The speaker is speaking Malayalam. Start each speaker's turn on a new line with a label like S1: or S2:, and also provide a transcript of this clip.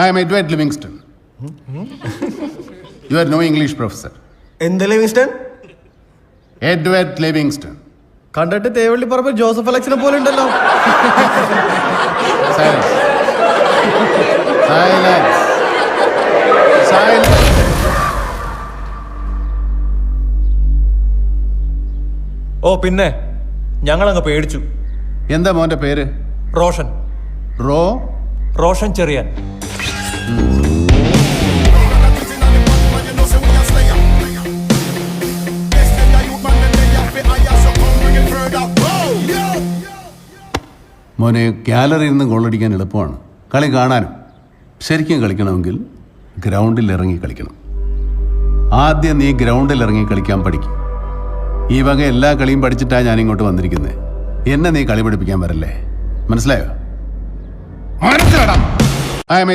S1: I am Edward Livingston. You are no English professor.
S2: എന്ത് ലിവിങ്സ്റ്റൺ?
S1: Edward Livingston.
S2: കണ്ടിട്ട് തേവള്ളി പറമ്പ് ജോസഫ് അലക്സിനെ പോലെ ഉണ്ടല്ലോ.
S1: Silence. Silence. Silence.
S3: ഓ പിന്നെ ഞങ്ങളങ്ങ് പേടിച്ചു.
S1: എന്താ മോന്റെ പേര്?
S3: റോഷൻ
S1: റോ
S3: റോഷൻ ചെറിയാൻ.
S1: മോനെ ഗാലറിയിൽ നിന്ന് ഗോളടിക്കാൻ എളുപ്പമാണ്, കളി കാണാനും. ശരിക്കും കളിക്കണമെങ്കിൽ ഗ്രൗണ്ടിൽ ഇറങ്ങി കളിക്കണം. ആദ്യം നീ ഗ്രൗണ്ടിൽ ഇറങ്ങി കളിക്കാൻ പഠിക്കും. ഈ വക എല്ലാ കളിയും പഠിച്ചിട്ടാണ് ഞാനിങ്ങോട്ട് വന്നിരിക്കുന്നത്. എന്നെ നീ കളി പഠിപ്പിക്കാൻ വരല്ലേ, മനസ്സിലായോ? I M